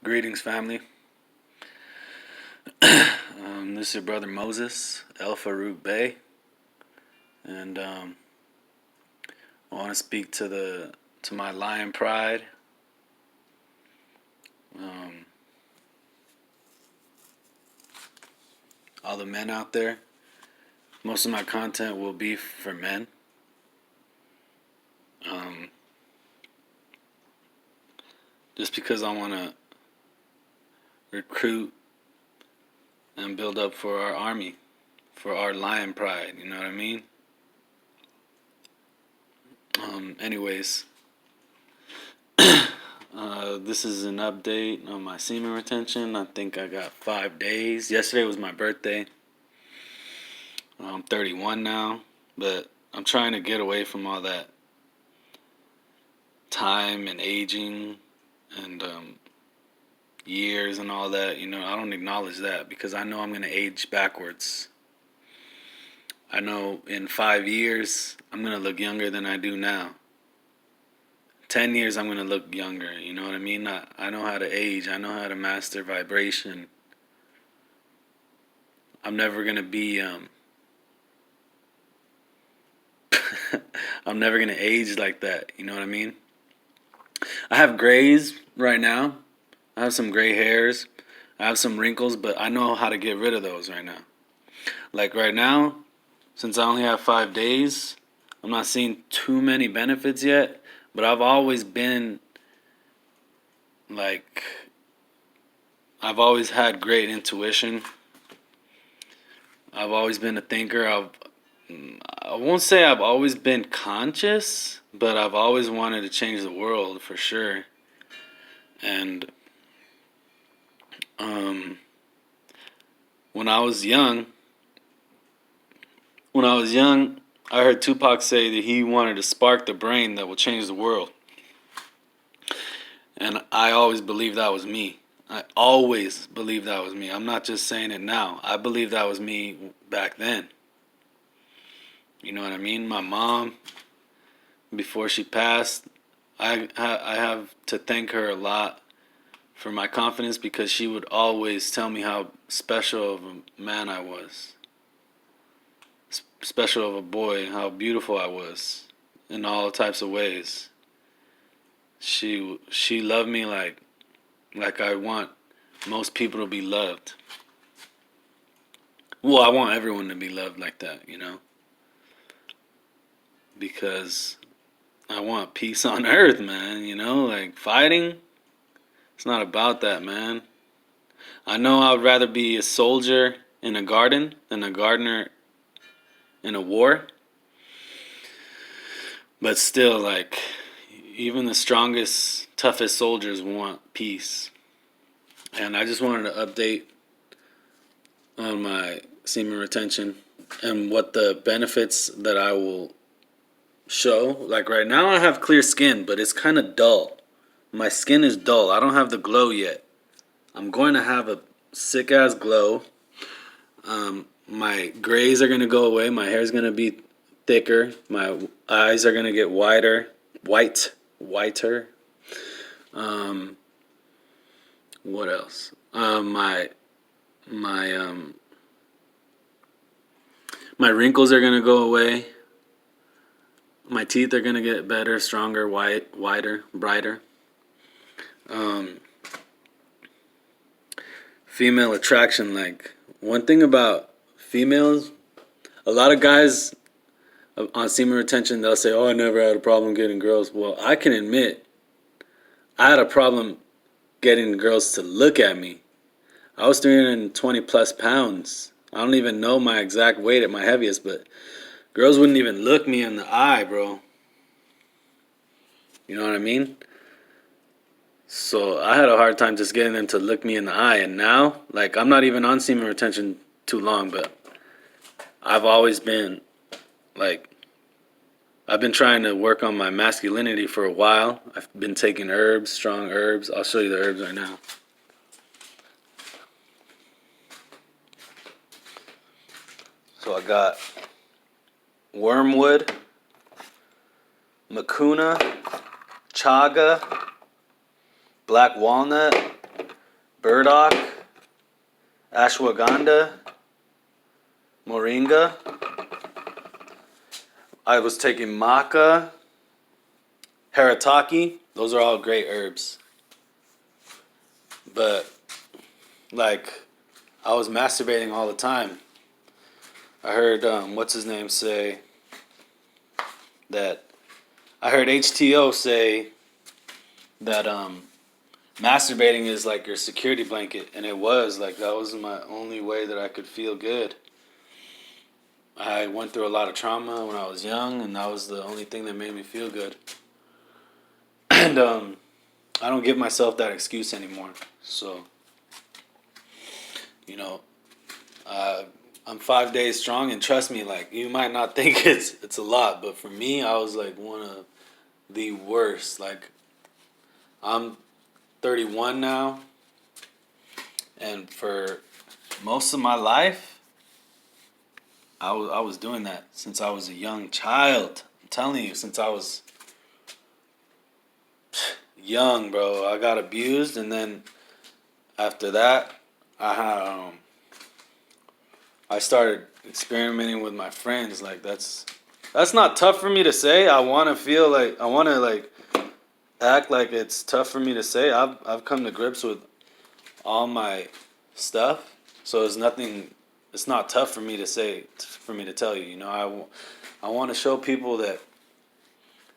Greetings, family. This is your brother Moses, El Farouk Bey, and I want to speak to my lion pride. Um, all the men out there. Most of my content will be for men. Um, just because I want to recruit and build up for our army, for our lion pride. You know what I mean? Anyways, this is an update on my semen retention. I think I got 5 days. Yesterday was my birthday. I'm 31 now, but I'm trying to get away from all that time and aging and years and all that. I don't acknowledge that because I know I'm going to age backwards. I know in 5 years I'm going to look younger than I do now. 10 years I'm going to look younger. You know what I mean? I know how to age. I know how to master vibration. I'm never going to be I'm never going to age like that. You know what I mean? I have grays right now. I have some gray hairs. I have some wrinkles, but I know how to get rid of those right now. Like right now, since I only have 5 days, I'm not seeing too many benefits yet, but I've always been like, I've always had great intuition. I've always been a thinker. I won't say I've always been conscious, but I've always wanted to change the world for sure. And when I was young, I heard Tupac say that he wanted to spark the brain that will change the world. And I always believed that was me. I always believed that was me. I'm not just saying it now. I believe that was me back then. You know what I mean? My mom, before she passed, I have to thank her a lot for my confidence because she would always tell me how special of a man I was. Special of a boy, how beautiful I was in all types of ways. She loved me like I want most people to be loved. Well, I want everyone to be loved like that, because I want peace on earth, man, like fighting, it's not about that, man. I know I'd rather be a soldier in a garden than a gardener in a war. But still, like, even the strongest, toughest soldiers want peace. And I just wanted to update on my semen retention and what the benefits that I will show. Like right now I have clear skin, but it's kind of dull. My skin is dull. I don't have the glow yet. I'm going to have a sick ass glow. My grays are going to go away. My hair is going to be thicker. My eyes are going to get whiter. What else? My wrinkles are going to go away. My teeth are going to get better, stronger, whiter, brighter. Female attraction, like, one thing about females, a lot of guys on semen retention, they'll say, oh, I never had a problem getting girls. Well, I can admit, I had a problem getting girls to look at me. I was 320 plus pounds. I don't even know my exact weight at my heaviest, but girls wouldn't even look me in the eye, bro. You know what I mean? So I had a hard time just getting them to look me in the eye. And now, like, I'm not even on semen retention too long, but I've always been, like, I've been trying to work on my masculinity for a while. I've been taking herbs, strong herbs. I'll show you the herbs right now. So I got wormwood, mucuna, chaga, black walnut, burdock, ashwagandha, moringa. I was taking maca, haritaki. Those are all great herbs. But, like, I was masturbating all the time. I heard, what's his name say that, I heard HTO say that, masturbating is like your security blanket. And it was, like, that was my only way that I could feel good. I went through a lot of trauma when I was young, and that was the only thing that made me feel good. And, I don't give myself that excuse anymore. So, you know, I'm 5 days strong, and trust me, like, you might not think it's a lot, but for me, I was like one of the worst. Like, I'm 31 now, and for most of my life, I was doing that since I was a young child. I'm telling you, since I was young, bro. I got abused, and then after that, I started experimenting with my friends. Like, that's not tough for me to say. I want to like act like it's tough for me to say. I've come to grips with all my stuff, so it's not tough for me to say, for me to tell you. You know, I want to show people that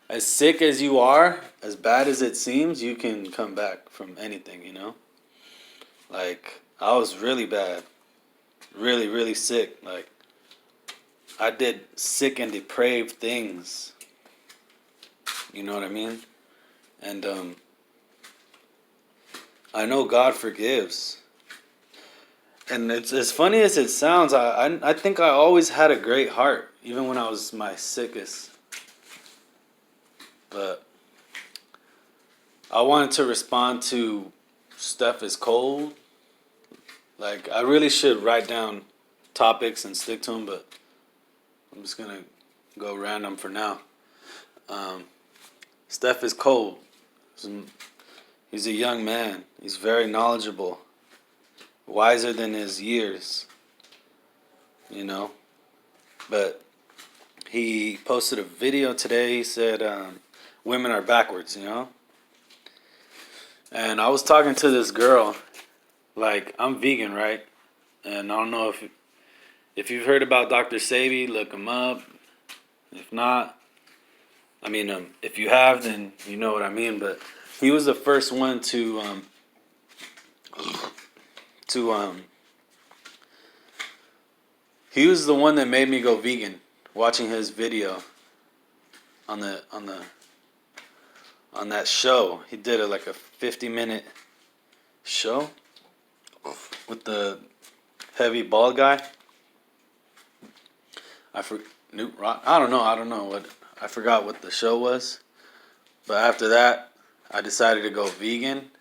as sick as you are, as bad as it seems, you can come back from anything, you know? Like, I was really bad. Really, really sick. Like, I did sick and depraved things. You know what I mean? And I know God forgives. And it's as funny as it sounds, I think I always had a great heart, even when I was my sickest. But I wanted to respond to Steph is cold. Like, I really should write down topics and stick to them, but I'm just going to go random for now. Steph is cold. He's a young man. He's very knowledgeable. Wiser than his years. You know? But he posted a video today. He said, women are backwards, you know? And I was talking to this girl. Like, I'm vegan, right? And I don't know if you've heard about Dr. Sebi, look him up. If not, I mean, if you have, then you know what I mean. But he was the first one he was the one that made me go vegan. Watching his video on that show, he did like a 50-minute show with the heavy bald guy. I don't know. I forgot what the show was. But after that, I decided to go vegan.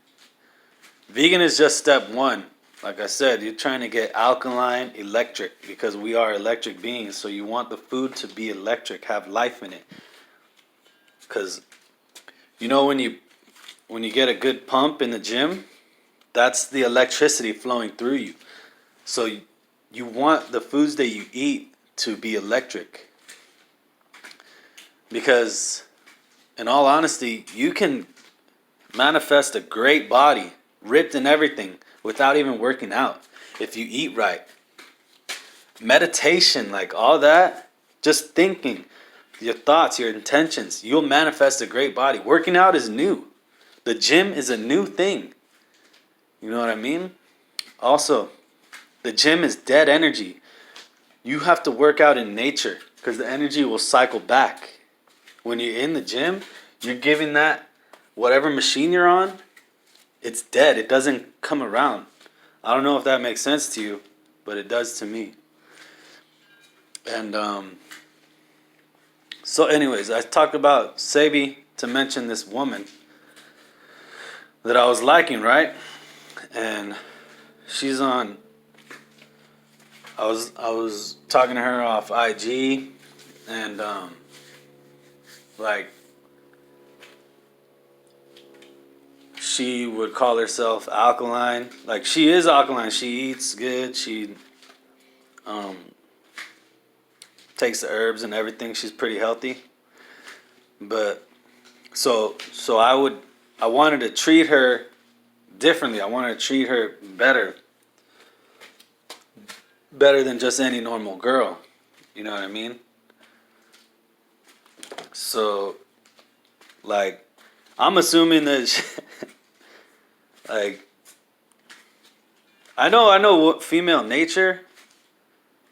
Vegan is just step one. Like I said, you're trying to get alkaline, electric, because we are electric beings. So you want the food to be electric, have life in it. Because, you know, when you get a good pump in the gym, that's the electricity flowing through you. So you want the foods that you eat to be electric. Because, in all honesty, you can manifest a great body, ripped and everything, without even working out, if you eat right. Meditation, like all that, just thinking, your thoughts, your intentions, you'll manifest a great body. Working out is new. The gym is a new thing. You know what I mean? Also, the gym is dead energy. You have to work out in nature because the energy will cycle back. When you're in the gym, you're giving that, whatever machine you're on, it's dead. It doesn't come around. I don't know if that makes sense to you, but it does to me. And so anyways, I talked about Sebi to mention this woman that I was liking, right? And she's on, I was talking to her off IG, and like she would call herself alkaline. Like, she is alkaline. She eats good. She um, takes the herbs and everything. She's pretty healthy. But so I wanted to treat her differently. I wanted to treat her better than just any normal girl. You know what I mean? So, like, I'm assuming that like, I know what female nature,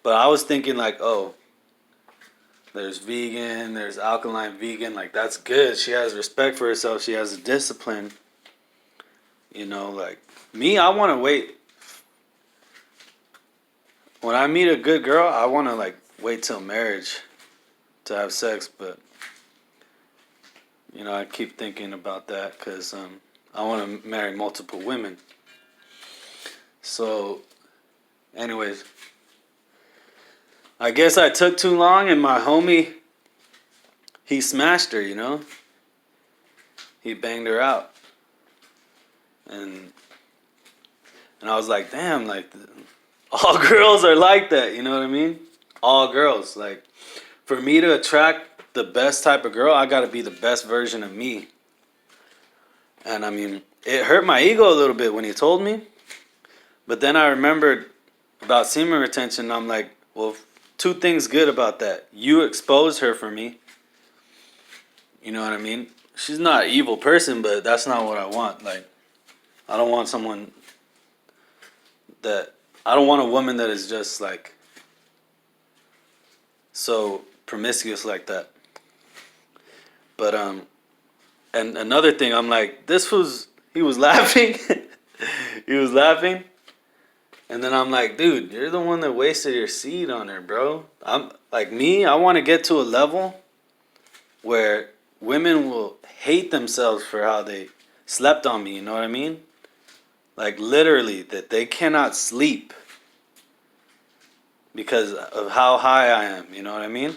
but I was thinking like, oh, there's vegan, there's alkaline vegan, like, that's good. She has respect for herself. She has a discipline. You know, like, me, I want to wait. When I meet a good girl, I want to, like, wait till marriage to have sex, but you know, I keep thinking about that because I want to marry multiple women. So, anyways, I guess I took too long, and my homie, he smashed her, you know? He banged her out. And I was like, damn, like, all girls are like that, you know what I mean? All girls. Like, for me to attract the best type of girl, I gotta be the best version of me. And I mean, it hurt my ego a little bit when he told me. But then I remembered about semen retention. I'm like, well, two things good about that. You exposed her for me. You know what I mean? She's not an evil person, but that's not what I want. Like, I don't want someone I don't want a woman that is just like so promiscuous like that. But and another thing, I'm like, he was laughing. He was laughing. And then I'm like, dude, you're the one that wasted your seed on her, bro. I'm like, me, I want to get to a level where women will hate themselves for how they slept on me, you know what I mean? Like, literally, that they cannot sleep because of how high I am, you know what I mean?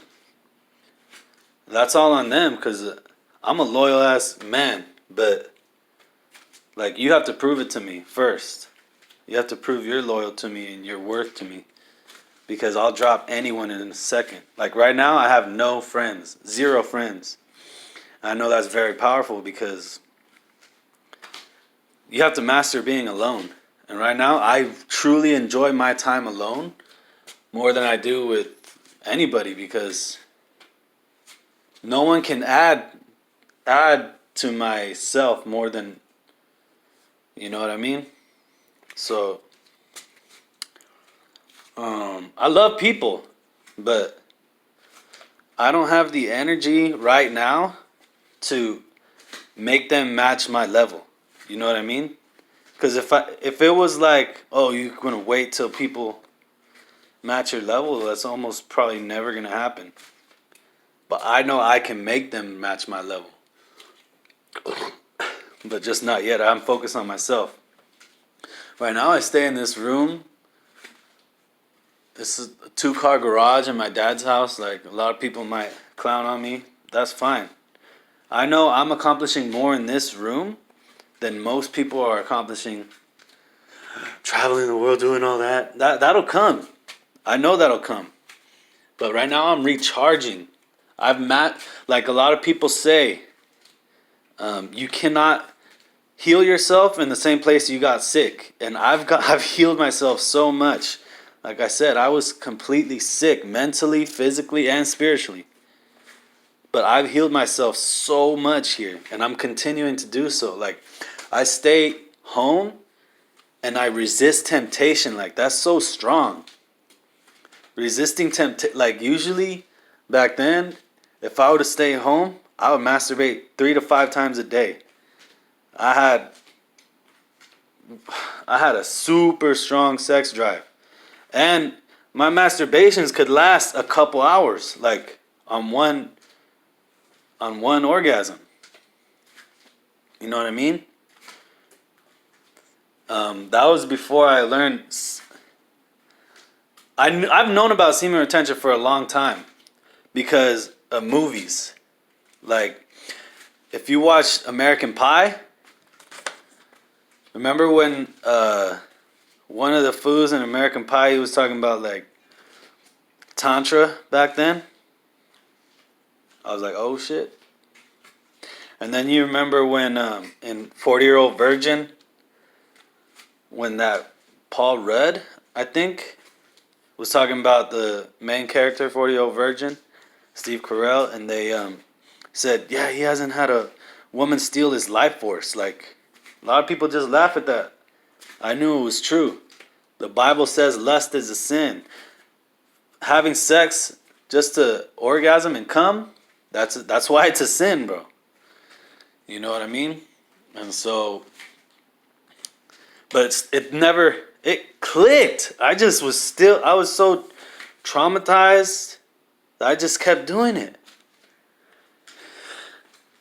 That's all on them, because I'm a loyal ass man, but like, you have to prove it to me first. You have to prove you're loyal to me and your worth to me, because I'll drop anyone in a second. Like, right now, I have no friends, 0 friends. I know that's very powerful because you have to master being alone. And right now, I truly enjoy my time alone more than I do with anybody, because no one can add to myself more than, you know what I mean? So, I love people, but I don't have the energy right now to make them match my level. You know what I mean? Because if it was like, oh, you're gonna wait till people match your level, that's almost probably never gonna happen. But I know I can make them match my level, but just not yet. I'm focused on myself. Right now, I stay in this room. This is a 2-car garage in my dad's house. Like, a lot of people might clown on me. That's fine. I know I'm accomplishing more in this room than most people are accomplishing traveling the world, doing all that. That'll come. I know that'll come. But right now I'm recharging. Like a lot of people say, you cannot heal yourself in the same place you got sick. And I've healed myself so much. Like I said, I was completely sick mentally, physically, and spiritually. But I've healed myself so much here, and I'm continuing to do so. Like, I stay home and I resist temptation. Like, that's so strong. Resisting temptation. Like, usually back then, if I were to stay home, I would masturbate 3 to 5 times a day. I had a super strong sex drive. And my masturbations could last a couple hours, like on one orgasm. You know what I mean? That was before I learned. I've known about semen retention for a long time because of movies. Like, if you watch American Pie, Remember when one of the fools in American Pie, he was talking about like Tantra back then? I was like, oh shit. And then you remember when in 40-Year-Old Virgin, when that Paul Rudd, I think, was talking about the main character, 40-Year-Old Virgin, Steve Carell, and they said, yeah, he hasn't had a woman steal his life force. Like, a lot of people just laugh at that. I knew it was true. The Bible says lust is a sin. Having sex just to orgasm and come, that's why it's a sin, bro. You know what I mean? And so, but it clicked. I was so traumatized that I just kept doing it.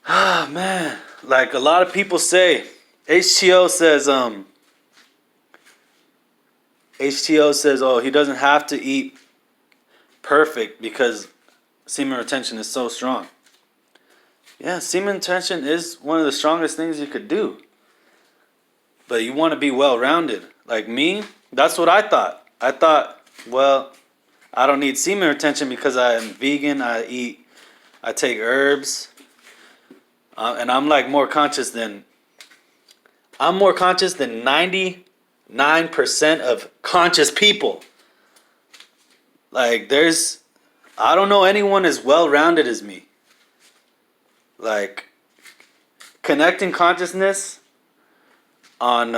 Ah, man. Like a lot of people say, HTO says, oh, he doesn't have to eat perfect because semen retention is so strong. Yeah, semen retention is one of the strongest things you could do. But you want to be well-rounded. Like me, that's what I thought. I thought, well, I don't need semen retention because I am vegan, I take herbs. And I'm more conscious than 99% of conscious people. Like I don't know anyone as well-rounded as me. Like connecting consciousness on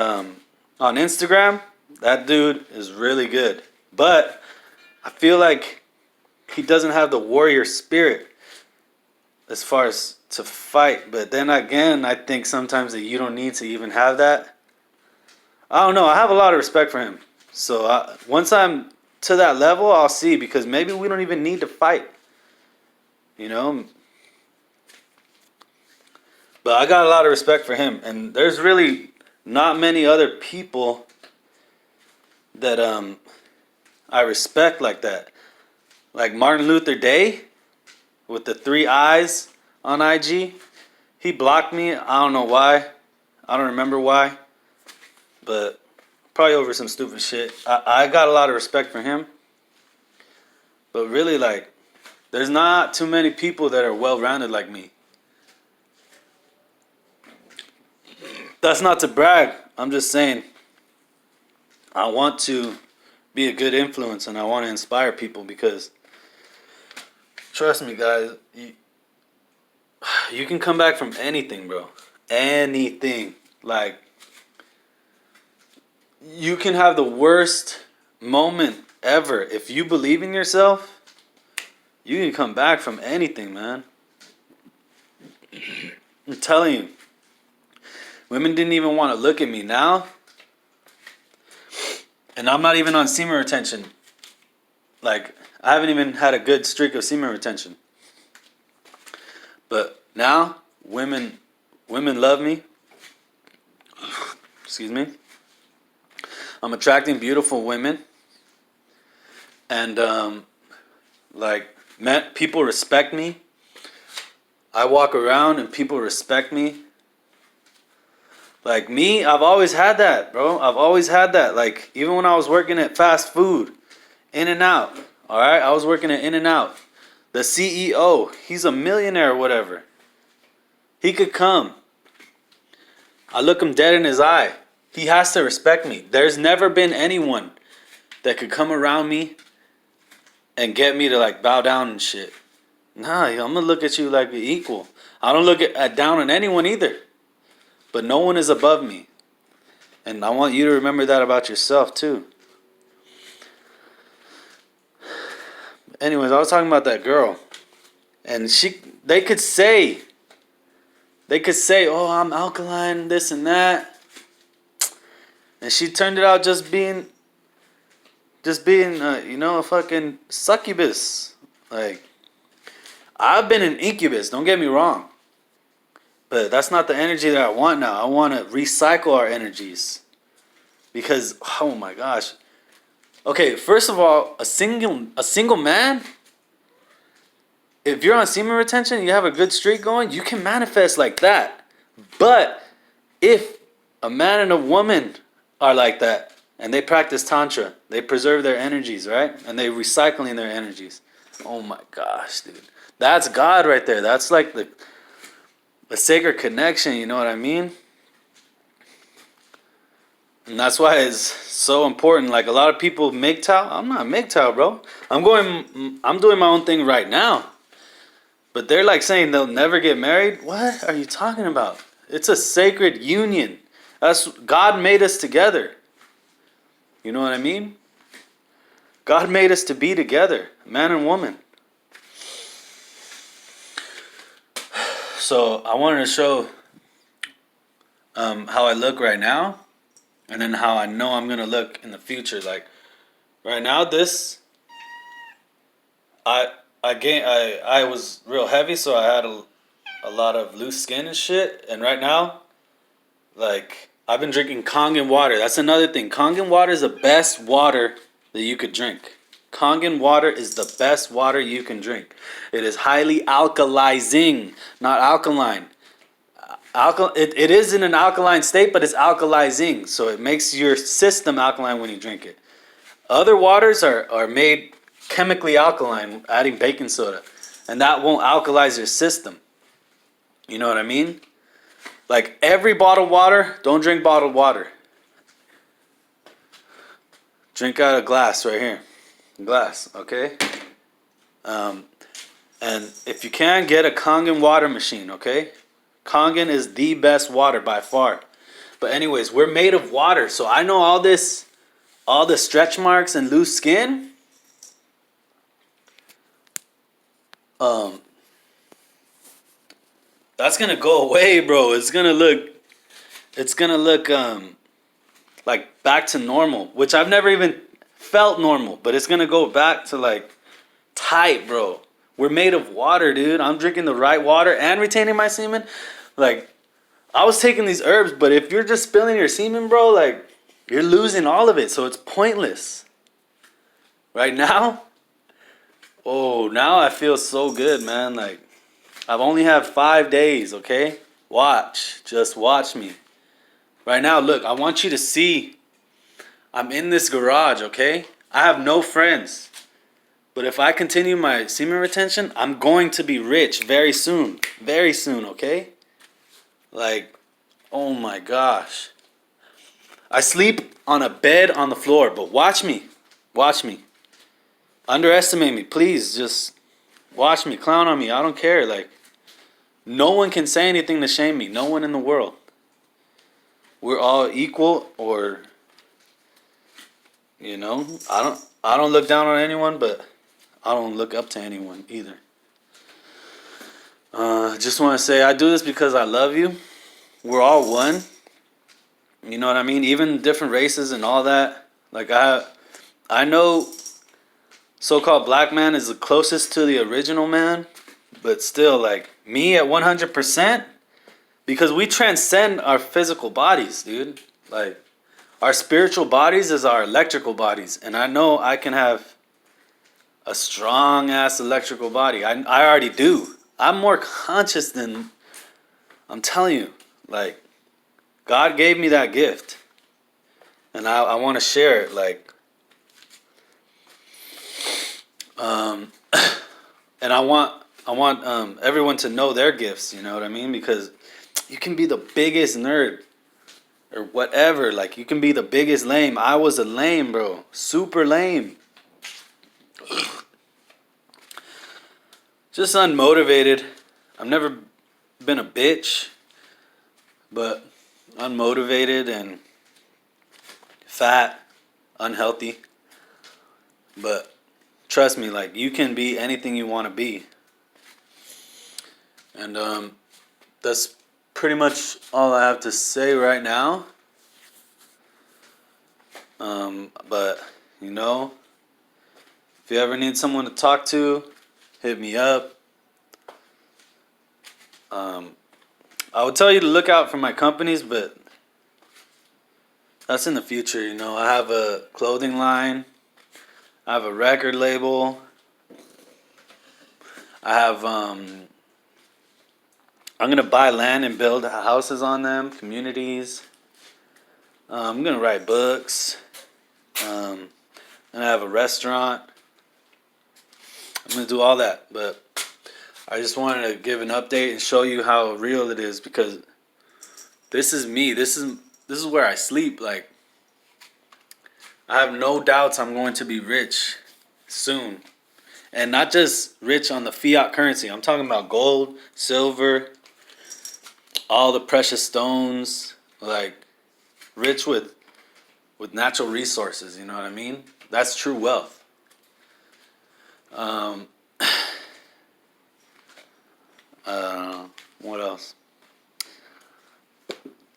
Instagram, that dude is really good. But I feel like he doesn't have the warrior spirit as far as to fight. But then again, I think sometimes that you don't need to even have that. I don't know. I have a lot of respect for him. So once I'm to that level, I'll see. Because maybe we don't even need to fight. You know? But I got a lot of respect for him. And there's really not many other people that I respect like that. Like Martin Luther Day with the 3 eyes on IG. He blocked me. I don't know why. I don't remember why. But probably over some stupid shit. I got a lot of respect for him. But really, like, there's not too many people that are well-rounded like me. That's not to brag. I'm just saying I want to be a good influence and I want to inspire people because trust me, guys, you can come back from anything, bro. Anything. Like, you can have the worst moment ever. If you believe in yourself, you can come back from anything, man. I'm telling you. Women didn't even want to look at me now. And I'm not even on semen retention. Like, I haven't even had a good streak of semen retention. But now, women love me. Excuse me. I'm attracting beautiful women. And, people respect me. I walk around and people respect me. Like me, I've always had that, bro. I've always had that. Like, even when I was working at fast food, In-N-Out, all right? I was working at In-N-Out. The CEO, he's a millionaire or whatever. He could come. I look him dead in his eye. He has to respect me. There's never been anyone that could come around me and get me to, like, bow down and shit. Nah, I'm going to look at you like an equal. I don't look down on anyone either. But no one is above me. And I want you to remember that about yourself too. Anyways, I was talking about that girl. And they could say, oh, I'm alkaline, this and that. And she turned it out just being a fucking succubus. Like, I've been an incubus, don't get me wrong. But that's not the energy that I want now. I want to recycle our energies. Because, oh my gosh. Okay, first of all, a single man, if you're on semen retention, you have a good streak going, you can manifest like that. But if A man and a woman are like that. And they practice Tantra. They preserve their energies, right? And they recycling their energies. Oh my gosh, dude. That's God right there. That's like the sacred connection, you know what I mean? And that's why it's so important. Like a lot of people MGTOW. I'm not MGTOW, bro. I'm doing my own thing right now. But they're like saying they'll never get married. What are you talking about? It's a sacred union. That's God made us together. You know what I mean? God made us to be together, man and woman. So I wanted to show how I look right now, and then how I know I'm gonna look in the future. Like right now, I I was real heavy, so I had a lot of loose skin and shit. And right now, like I've been drinking Kangen water. That's another thing. Kangen water is the best water that you could drink. Kangen water is the best water you can drink. It is highly alkalizing, not alkaline. It is in an alkaline state, but it's alkalizing. So it makes your system alkaline when you drink it. Other waters are made chemically alkaline, adding baking soda. And that won't alkalize your system. You know what I mean? Like every bottled water, don't drink bottled water. Drink out of glass right here. Glass, okay? And if you can, get a Kangen water machine, okay? Kangen is the best water by far. But anyways, we're made of water. So I know all the stretch marks and loose skin. That's gonna go away, bro. It's gonna look like back to normal, which I've never even felt normal, but it's gonna go back to like tight, bro. We're made of water, dude. I'm drinking the right water and retaining my semen. Like, I was taking these herbs, but if you're just spilling your semen, bro, like, you're losing all of it, so it's pointless. Right now, oh, now I feel so good, man. Like, I've only had 5 days, okay? Just watch me. Right now, look, I want you to see I'm in this garage, okay? I have no friends. But if I continue my semen retention, I'm going to be rich very soon. Very soon, okay? Like, oh my gosh. I sleep on a bed on the floor, but watch me. Watch me. Underestimate me, please. Just watch me. Clown on me. I don't care. Like, no one can say anything to shame me. No one in the world. We're all equal, or, you know, I don't look down on anyone, but I don't look up to anyone either. Just want to say I do this because I love you. We're all one. You know what I mean? Even different races and all that. Like I know so-called black man is the closest to the original man, but still, like me at 100%, because we transcend our physical bodies, dude. Like our spiritual bodies is our electrical bodies, and I know I can have a strong ass electrical body. I already do. I'm more conscious than, I'm telling you, like God gave me that gift, and I want to share it. Like, and I want everyone to know their gifts. You know what I mean? Because you can be the biggest nerd or whatever. Like you can be the biggest lame. I was a lame, bro. Super lame. Just unmotivated. I've never been a bitch, but unmotivated and fat, unhealthy. But trust me, like you can be anything you want to be. And that's pretty much all I have to say right now. But you know, if you ever need someone to talk to, hit me up. I would tell you to look out for my companies, but that's in the future. You know, I have a clothing line. I have a record label. I have I'm gonna buy land and build houses on them, communities. I'm gonna write books. And I have a restaurant. I'm gonna do all that, but I just wanted to give an update and show you how real it is, because this is me. This is where I sleep. Like, I have no doubts I'm going to be rich soon. And not just rich on the fiat currency. I'm talking about gold, silver, all the precious stones, like rich with natural resources, you know what I mean? That's true wealth. Um what else?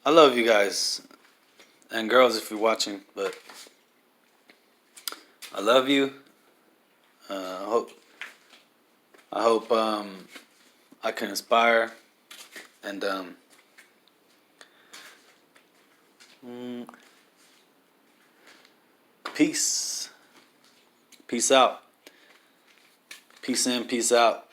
I love you guys and girls if you're watching, but I love you. I hope I can inspire and mm, peace. Peace out. Peace in, peace out.